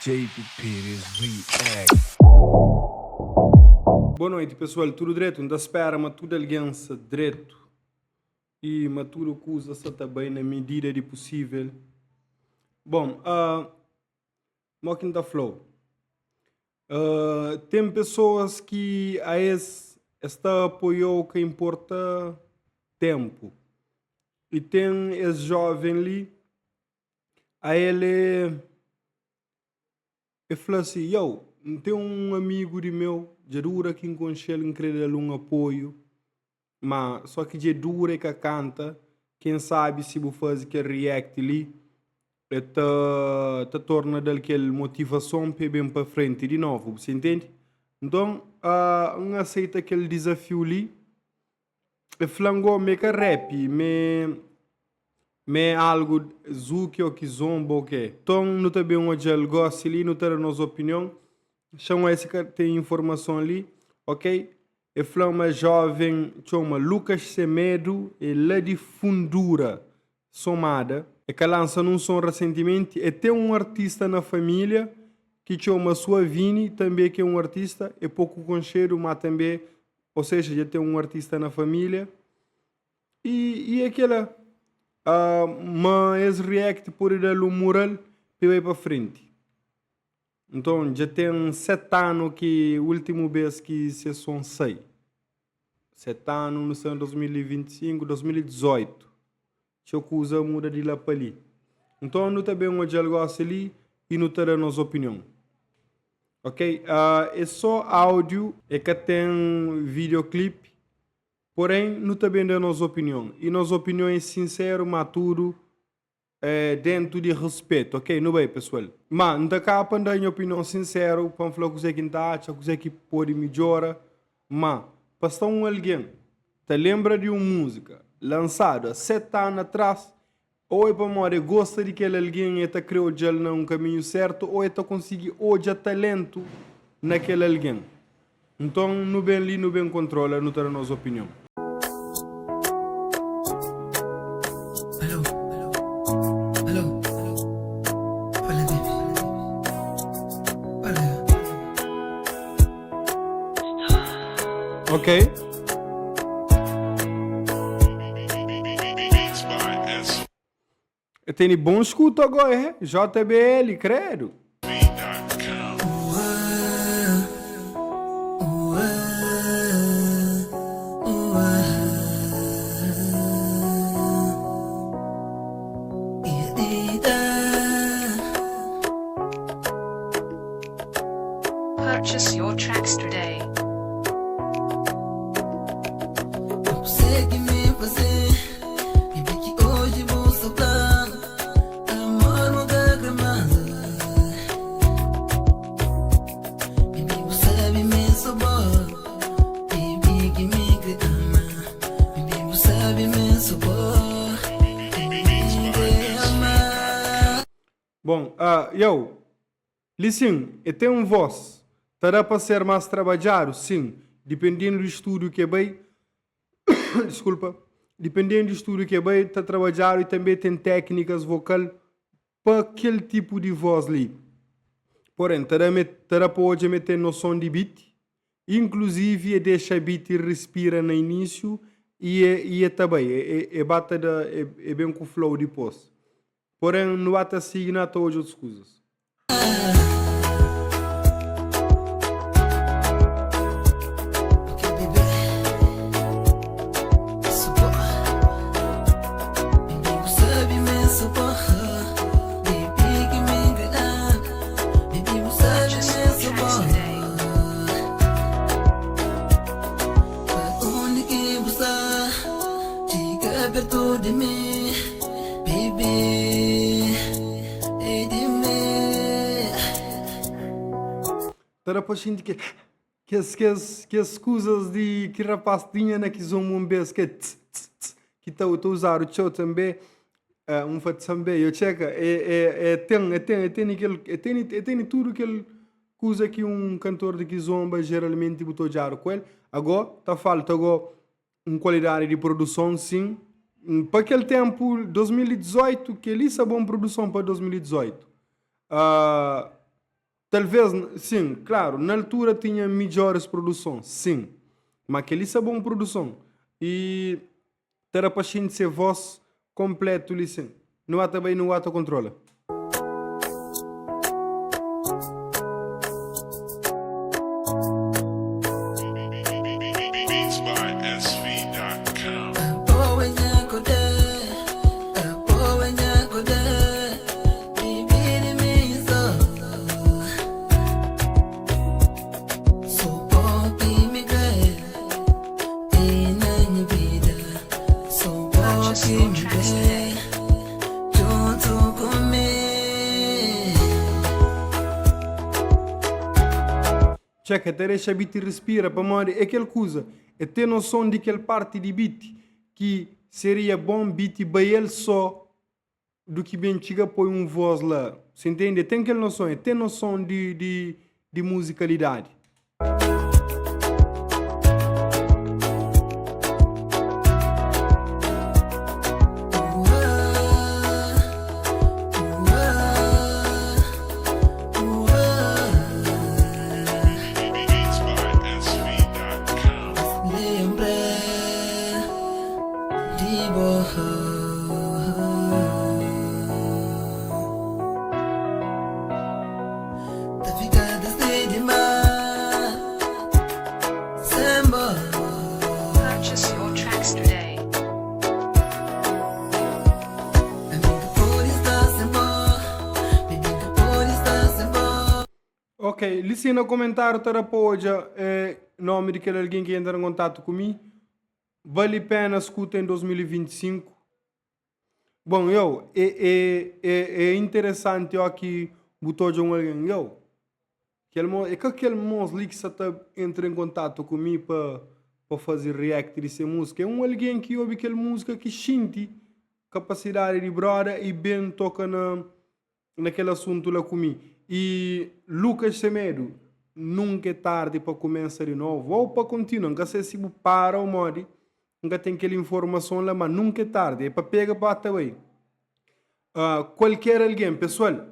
JP Pires React. Boa noite, pessoal. Tudo direito? Ainda espera, mas tudo aliança direito. E mas tudo que usa também na medida de possível. Bom, Mocking the Flow. Tem pessoas que a esse está apoiou que importa tempo. E tem esse jovem ali, a ele falou assim, tem um amigo de meu, de dura que encontrei ele incrível um apoio, mas só que de dura que canta, quem sabe se vou fazer que react ali, te torna daquela motivação para bem para frente de novo, você entende? Então, não aceita aquele desafio ali, e flangou me que rap, me algo zuki ou que zombo o quê? Então, não tem bem um gel gosto ali, não tem a nossa opinião. Chama esse que tem informação ali, ok? E flama jovem, chama Lucas Semedo e lá de Fundura, somada. E que lança num som recentemente. E tem um artista na família que chama Suavini, também que é um artista, é pouco conhecido, mas também, ou seja, já tem um artista na família. E aquela... mas react por ir ao mural para ir para frente. Então, já tem 7 anos que a última vez que se são 6. 7 anos, não sei, 2025, 2018. Deixa eu usar muda de lá para ali. Então, não tem bem um diálogo ali e não terá nossa opinião. Ok? É só áudio, é que tem videoclipe. Porém, não está bem da nossa opinião. E nossa opinião é sincero, maturo, dentro de respeito, ok? Não bem, pessoal. Mas, não está cá para dar minha opinião sincera, para falar o que está acha, o que pode melhorar. Mas, para estar alguém, te lembra de uma música lançada 7 anos atrás, ou é para morrer, gosta de que alguém está criou num caminho certo, ou é para conseguir hoje talento naquele alguém. Então, não bem ali, não bem controla, não terá nossa opinião. Ok? Eu tenho bom escuto agora, é? JBL, credo. Purchase your tracks today. Bom, listen, eu tenho voz. Terá para ser mais trabalhado? Sim. Dependendo do estúdio que é bem. Desculpa. Dependendo do estúdio que é bem, está trabalhado e também tem técnicas vocal para aquele tipo de voz ali. Porém, terá para hoje meter noção de beat. Inclusive, deixa beat e respira no início e é também. É bem com o flow depois. Porém, não há a seguir nada hoje outras coisas. Para para gente que as coisas de que rapaz tinha na que são um vez que está a usar o show também fato também eu checa tem tudo aquele coisa que um cantor de kizomba geralmente botou já com ele agora tá falta agora uma qualidade de produção sim para aquele tempo 2018 que ele é boa produção para 2018 Talvez, sim, claro, na altura tinha melhores produções, sim. Mas aquele é bom produção. E ter para ser voz completo, ali, sim. Não há também, não há controla. Beats by SV.com. Purchase your tracks today. Checa, ter esse beat e respira para morrer. É aquela coisa. É ter noção de aquela parte de beat que seria bom beat para ele só do que bem chega põe um voz lá. Você entende? Tem aquela noção. É ter noção de musicalidade. Beats by SV.com. Purchase your tracks today. Ok, lhe no comentário para apoia nome de aquele alguém que entra em contato comigo. Vale a pena escutar em 2025. Bom, é interessante eu aqui botou de alguém, é que aquele moço que está entra em contato comigo para fazer react dessa música. É alguém que ouve aquela música que sente capacidade de brother e bem toca naquele assunto lá comigo. E Lucas Semedo, nunca é tarde para começar de novo ou para continuar. Nunca sei se para ou morre. Nunca tem aquela informação lá, mas nunca é tarde. É para pegar para também. Qualquer alguém, pessoal,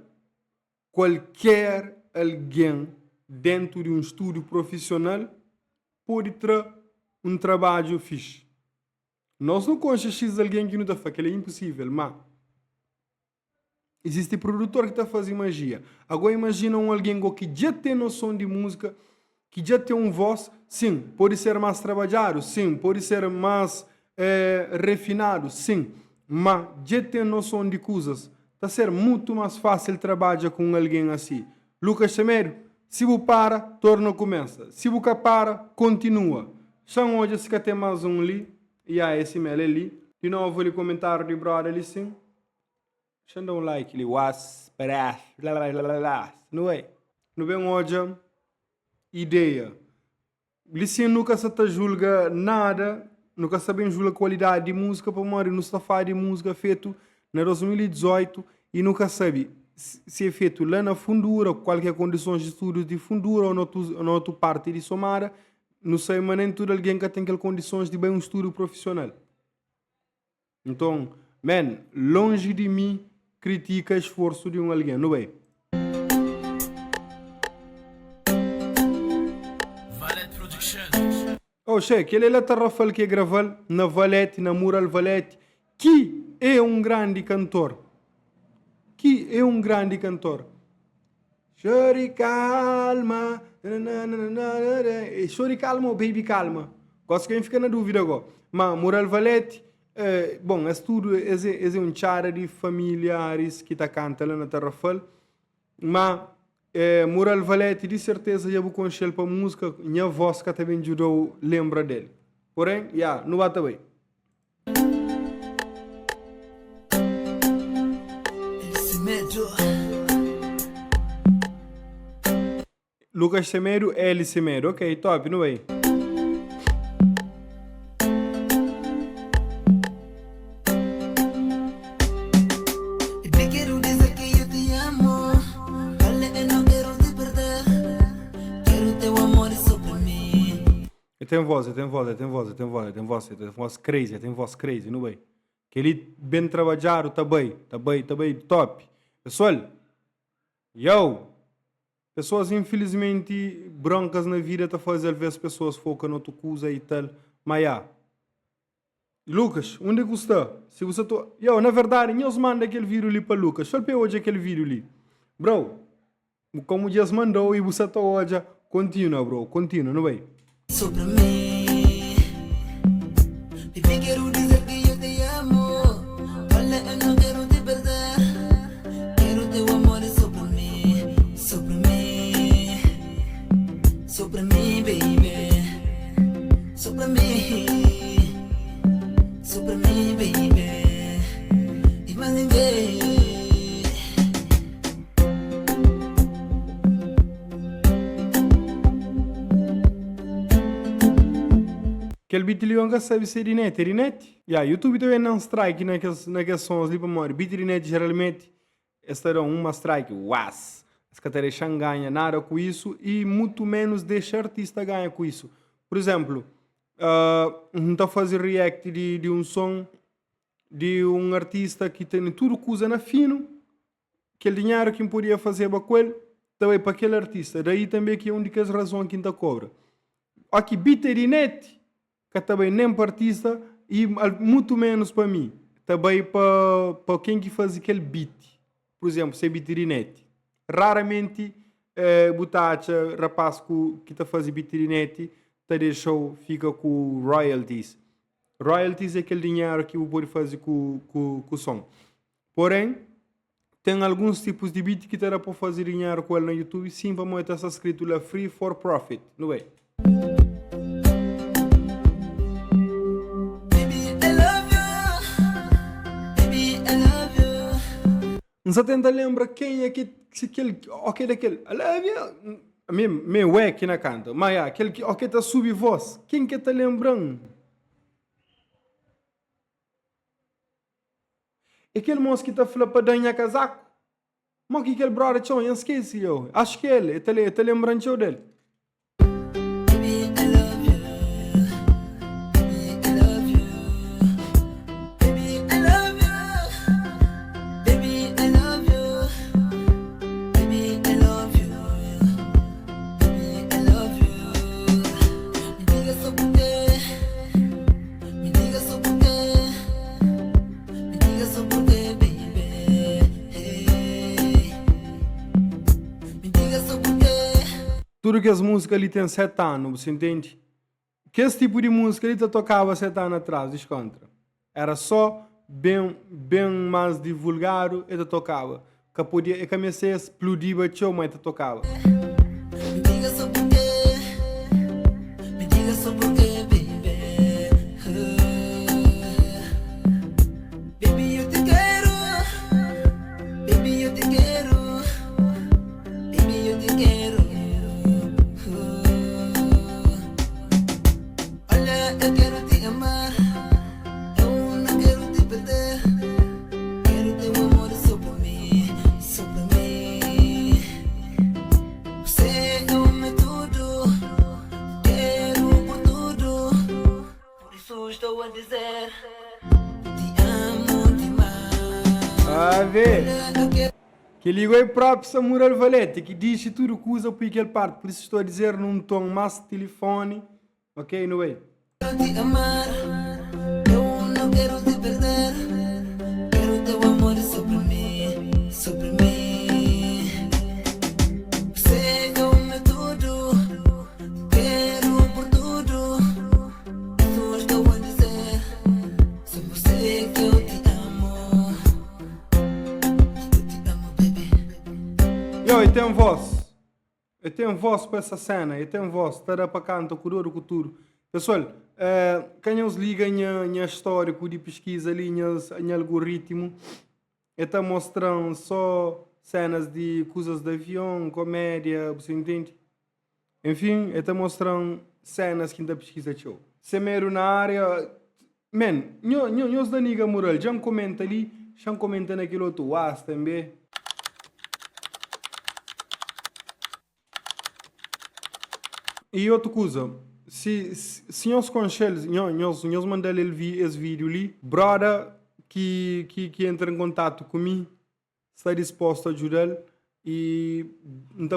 qualquer alguém dentro de um estúdio profissional pode ter um trabalho fixe. Nós não conhecemos de alguém que não está fazendo, aquilo é impossível, mas existe produtor que está fazendo magia. Agora imagina alguém que já tem noção de música, que já tem uma voz, sim, pode ser mais trabalhado, sim, pode ser mais refinado, sim, mas já tem noção de coisas. Está a ser muito mais fácil trabalhar com alguém assim. Lucas Semedo, se você para, torna começa. Se você para, continua. São hoje se tem mais um ali, e há esse mail ali. De novo, ele comentário de brother ali sim. Deixa um like ali, was, blá, blá, blá, blá, blá. Não é? Não vem hoje ideia. Ele nunca se julga nada, nunca sabe julgar a qualidade de música, para morrer no safari de música feito na 2018 e nunca sabe se é feito lá na fundura, qualquer condições de estudo de fundura ou na outra parte de Somara, não sei, mas nem tudo alguém que tem aquelas condições de bem um estudo profissional. Então, man, longe de mim critica o esforço de alguém, não é? Oh, cheque, ele é o Rafael que gravou na Valete, na Mural Valete, que é um grande cantor. Chore calma, chore calma ou baby calma. Gosto que quem fica na dúvida agora. Mas Mural Valete, bom, é tudo, é um chara de familiares que está cantando lá na Rafael. Mas Mural Valete, de certeza, já vou conhecer para música. Minha voz que também ajudou, lembra dele. Porém, não vai bem. Lucas Semedo, Eli Semedo. Ok, top, não é? Tem voz crazy, não é? Que ele bem trabalhado, tá bem, top. Pessoal, Pessoas, infelizmente, brancas na vida tá fazendo ver as pessoas focam no coisa e tal. Mas, Lucas, onde é que está? Se você tô... na verdade, nós manda aquele vídeo ali para Lucas. Só para hoje aquele vídeo ali. Bro, como Deus mandou e você está hoje, continua, bro. Continua, não vai? Sobre mí, baby, quiero dizer que yo te amo. Olha, eu não quero te perder. Quero teu amor sobre mim, sobre mim, sobre mim, baby, sobre mim, sobre mim, baby. E mais ninguém. Aquele beat ali eu sabe se é Rinete. Rinete? YouTube também não strike naqueles sons ali para morrer. Beat Rinete geralmente estará uma strike. Was! As catarexas ganham nada com isso e muito menos deixa artista ganha com isso. Por exemplo, não está a fazer react de um som de um artista que tem tudo que usa na fino. Aquele dinheiro que podia fazer com ele, também para aquele artista. Daí também que é uma das razões que está cobra. Aqui, beat Rinete. Que também nem para artista e muito menos para mim. Também para quem que faz aquele beat. Por exemplo, se é beat Rinete. Raramente, butacha, rapaz que está fazendo beat Rinete, tá deixou, fica com royalties. Royalties é aquele dinheiro que o pode fazer com o som. Porém, tem alguns tipos de beat que terá para fazer dinheiro com ele no YouTube, sim, para mostrar essa escrito lá, free for profit, não é? Você tenta lembrar quem é aquele daquele. Meu é que na canta. Mas aquele que está sub voz. Quem que está lembrando? Aquele moço que está falando para danhar casaco. Mas que aquele brother tchau, eu esqueci eu. Acho que ele está lembrando dele. Tudo que as músicas ali tem 7 anos, você entende? Que esse tipo de música ali tocava 7 anos atrás, descontra. Era só bem mais divulgado e tocava. Que podia, e comecei a explodir, mas tocava. Me diga só por quê, me diga só por quê, baby. Baby, eu te quero, baby, eu te quero, baby, eu te quero. Olha, eu quero te amar, eu não quero te perder. Quero teu amor sobre mim, sobre mim. Você é o meu tudo, quero por tudo. Por isso estou a dizer, te amo demais. A ver. Olha, eu quero. Que ligou aí próprio Samuel Valete, que diz tudo que usa por aquele parte. Por isso estou a dizer num tom mais telefone. Ok, não é? Quero te amar, eu não quero te perder. Quero teu amor sobre mim, sobre mim. Você é o meu tudo, quero por tudo. Isso estou a dizer, só você que eu te amo. Eu te amo, baby. Eu tenho voz. Eu tenho voz para essa cena. Eu tenho voz. Estará para canto, curoro, culturo. Pessoal, quem os liga em histórico de pesquisa ali, em algoritmo, está mostrando só cenas de coisas de avião, comédia, você entende? Enfim, está mostrando cenas que ainda pesquisa show. Se mero na área, man, nós da Niga Moral, já comenta ali, já comenta naquele outro was também. E outra coisa, se nós conselhos, nós mandar ele esse vídeo ali, brother que entra em contato comigo, está disposto a ajudar e não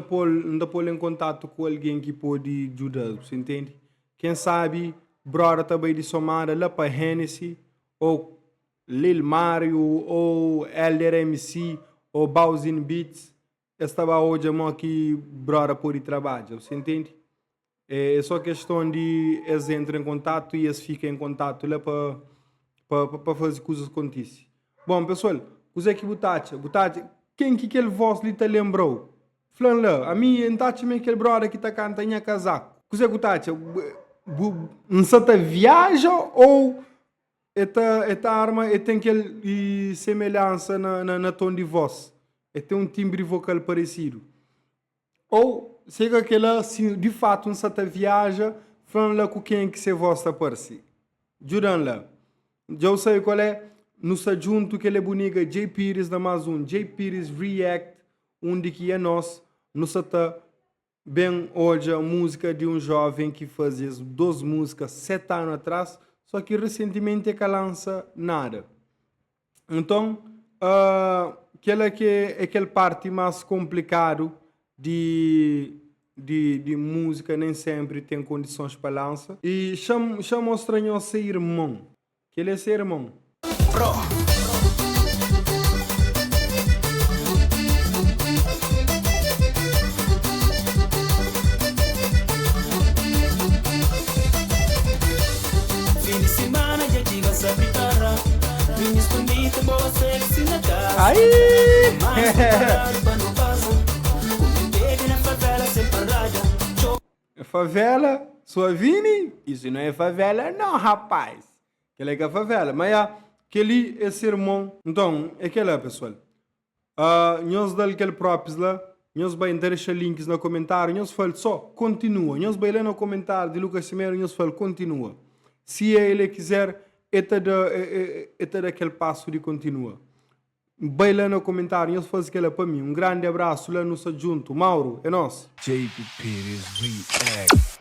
pôr em contato com alguém que pode ajudar, você entende? Quem sabe, brother também de somar lá para Hennessy, ou Lil Mario, ou Elder MC, ou Bowsin Beats, estava hoje que brother pode trabalhar, você entende? É só questão de eles entram em contato e eles ficam em contato lá para fazer coisas acontecer. Bom, pessoal, o que Butacha, quem que aquele voz lhe te lembrou? Falando lá, a mim, em Tachi, aquele brother que está cantando em casaco. O que Butacha, não se viaja ou esta arma tem aquele semelhança na tom de voz? Tem um timbre vocal parecido? Ou chega aquela, de fato, não se viaja, falando lá com quem que você voz está parecido? Jurando lá. Já sei qual é? Nos junto que ele é bonita, J. Pires da Amazon, J. Pires React, onde que é nós, nos está bem hoje a música de um jovem que fazia 2 músicas 7 anos atrás, só que recentemente é que lança nada. Então, aquela que é aquela parte mais complicado de música, nem sempre tem condições para lançar. E chama o estranho a ser irmão, que ele é ser irmão. Bro. Fim de semana já tive essa guitarra. Vinha escondida, boa sexy na casa. Aí! Mas cuidado pra não vazar. O me teve na favela sem parada. Favela, sua Vini? Isso não é favela, não, rapaz. Aquela é a favela, mas aquele é ser irmão. Então, é aquela, pessoal. Nós dá aquele próprios lá, nós vai deixar links no comentário, nós fala só, continua. Nós vai ler no comentário de Lucas Cimeiro, nós fala, continua. Se ele quiser, é daquele passo de continua. Vai lá no comentário, nós faz aquela para mim. Um grande abraço lá no junto. Mauro, é nosso. JP Pires React.